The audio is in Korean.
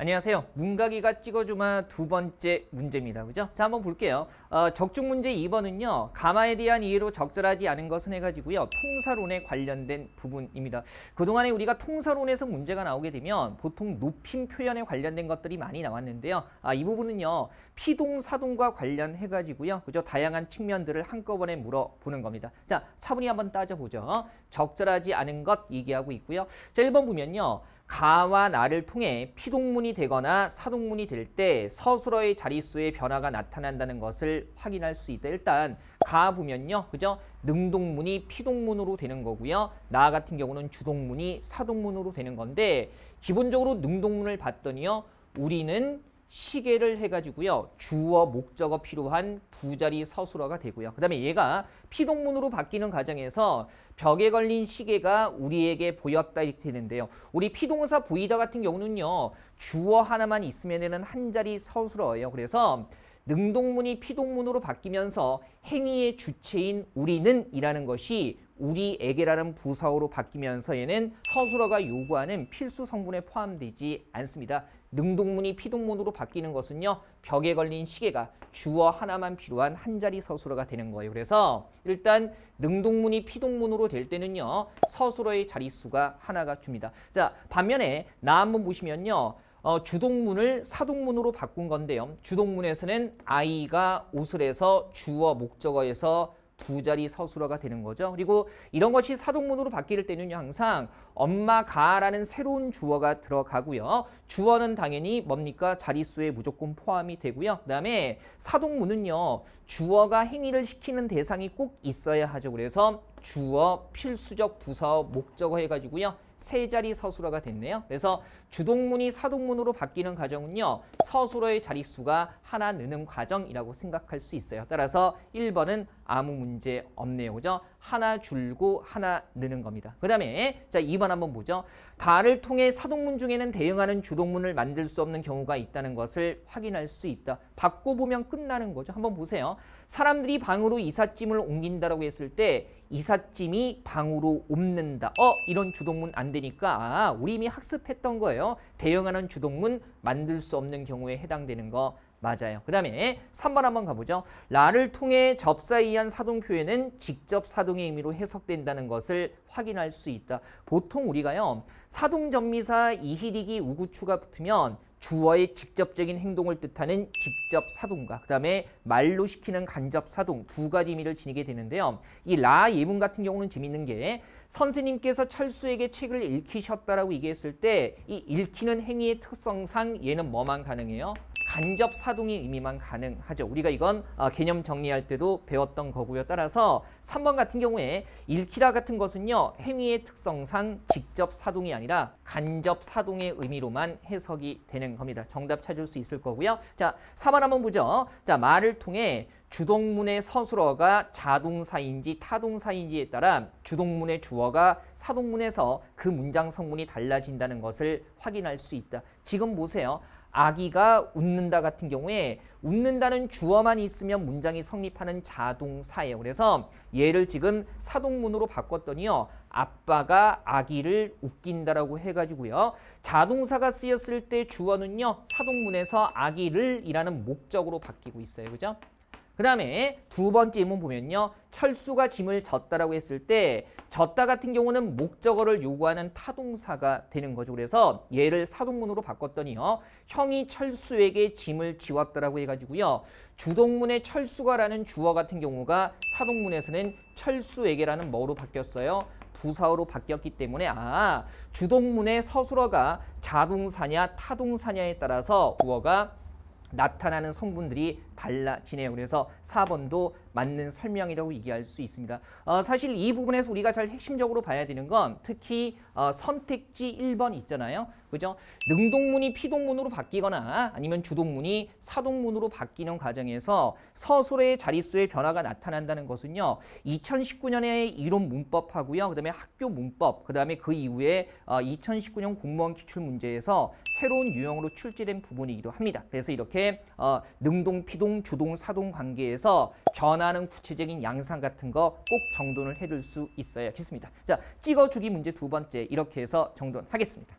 안녕하세요. 문각이가 찍어주마 두 번째 문제입니다. 그죠? 자, 한번 볼게요. 적중 문제 2번은요. 가마에 대한 이해로 적절하지 않은 것은 해가지고요. 통사론에 관련된 부분입니다. 그동안에 우리가 통사론에서 문제가 나오게 되면 보통 높임 표현에 관련된 것들이 많이 나왔는데요. 이 부분은요. 피동사동과 관련해가지고요. 그죠? 다양한 측면들을 한꺼번에 물어보는 겁니다. 자, 차분히 한번 따져보죠. 적절하지 않은 것 얘기하고 있고요. 자, 1번 보면요. 가와 나를 통해 피동문이 되거나 사동문이 될 때 서술어의 자릿수의 변화가 나타난다는 것을 확인할 수 있다. 일단 가 보면요. 그죠? 능동문이 피동문으로 되는 거고요. 나 같은 경우는 주동문이 사동문으로 되는 건데 기본적으로 능동문을 봤더니요. 우리는 시계를 해가지고요. 주어, 목적어 필요한 두 자리 서술어가 되고요. 그 다음에 얘가 피동문으로 바뀌는 과정에서 벽에 걸린 시계가 우리에게 보였다 이렇게 되는데요. 우리 피동사 보이다 같은 경우는요. 주어 하나만 있으면 되는 한 자리 서술어예요. 그래서 능동문이 피동문으로 바뀌면서 행위의 주체인 우리는 이라는 것이 우리에게라는 부사어로 바뀌면서 얘는 서술어가 요구하는 필수 성분에 포함되지 않습니다. 능동문이 피동문으로 바뀌는 것은요. 벽에 걸린 시계가 주어 하나만 필요한 한 자리 서술어가 되는 거예요. 그래서 일단 능동문이 피동문으로 될 때는요. 서술어의 자릿수가 하나가 줍니다. 자, 반면에 나 한번 보시면요. 주동문을 사동문으로 바꾼 건데요. 주동문에서는 아이가 옷을 해서 주어 목적어에서 두 자리 서술어가 되는 거죠. 그리고 이런 것이 사동문으로 바뀔 때는요. 항상 엄마가라는 새로운 주어가 들어가고요. 주어는 당연히 뭡니까? 자릿수에 무조건 포함이 되고요. 그 다음에 사동문은요. 주어가 행위를 시키는 대상이 꼭 있어야 하죠. 그래서 주어, 필수적 부사어, 목적어 해가지고요. 세 자리 서술어가 됐네요. 그래서 주동문이 사동문으로 바뀌는 과정은요. 서술어의 자릿수가 하나 느는 과정이라고 생각할 수 있어요. 따라서 1번은 아무 문제 없네요. 그죠? 하나 줄고 하나 느는 겁니다. 그 다음에 자 2번 한번 보죠. 가를 통해 사동문 중에는 대응하는 주동문을 만들 수 없는 경우가 있다는 것을 확인할 수 있다. 바꿔보면 끝나는 거죠. 한번 보세요. 사람들이 방으로 이삿짐을 옮긴다라고 했을 때 이삿짐이 방으로 옮는다. 이런 주동문 안 되니까 우리 이미 학습했던 거예요. 대응하는 주동문 만들 수 없는 경우에 해당되는 거 맞아요. 그 다음에 3번 한번 가보죠. 라를 통해 접사에 의한 사동 표현은 직접 사동의 의미로 해석된다는 것을 확인할 수 있다. 보통 우리가요. 사동전미사 이히리기 우구추가 붙으면 주어의 직접적인 행동을 뜻하는 직접 사동과 그 다음에 말로 시키는 간접 사동 두 가지 의미를 지니게 되는데요. 이 라 예문 같은 경우는 재밌는 게 선생님께서 철수에게 책을 읽히셨다라고 얘기했을 때 이 읽히는 행위의 특성상 얘는 뭐만 가능해요? 간접 사동의 의미만 가능하죠. 우리가 이건 개념 정리할 때도 배웠던 거고요. 따라서 3번 같은 경우에 읽히다 같은 것은요. 행위의 특성상 직접 사동이 아니라 간접 사동의 의미로만 해석이 되는 겁니다. 정답 찾을 수 있을 거고요. 자, 4번 한번 보죠. 자, 말을 통해 주동문의 서술어가 자동사인지 타동사인지에 따라 주동문의 주어가 사동문에서 그 문장 성분이 달라진다는 것을 확인할 수 있다. 지금 보세요. 아기가 웃는다 같은 경우에 웃는다는 주어만 있으면 문장이 성립하는 자동사예요. 그래서 얘를 지금 사동문으로 바꿨더니요. 아빠가 아기를 웃긴다라고 해가지고요. 자동사가 쓰였을 때 주어는요. 사동문에서 아기를 이라는 목적으로 바뀌고 있어요. 그죠? 그 다음에 두 번째 예문 보면요. 철수가 짐을 졌다라고 했을 때 졌다 같은 경우는 목적어를 요구하는 타동사가 되는 거죠. 그래서 얘를 사동문으로 바꿨더니요. 형이 철수에게 짐을 지웠다라고 해가지고요. 주동문의 철수가라는 주어 같은 경우가 사동문에서는 철수에게라는 뭐로 바뀌었어요? 부사어로 바뀌었기 때문에 주동문의 서술어가 자동사냐 타동사냐에 따라서 주어가 나타나는 성분들이 달라지네요. 그래서 4번도 맞는 설명이라고 얘기할 수 있습니다. 사실 이 부분에서 우리가 잘 핵심적으로 봐야 되는 건 특히 선택지 1번 있잖아요. 그죠? 능동문이 피동문으로 바뀌거나 아니면 주동문이 사동문으로 바뀌는 과정에서 서술어의 자릿수의 변화가 나타난다는 것은요. 2019년에 이론 문법하고요. 그다음에 학교 문법, 그다음에 그 이후에 2019년 공무원 기출 문제에서 새로운 유형으로 출제된 부분이기도 합니다. 그래서 이렇게 능동, 피동, 주동, 사동 관계에서 변하는 구체적인 양상 같은 거 꼭 정돈을 해둘 수 있어야겠습니다. 자, 찍어주기 문제 두 번째 이렇게 해서 정돈하겠습니다.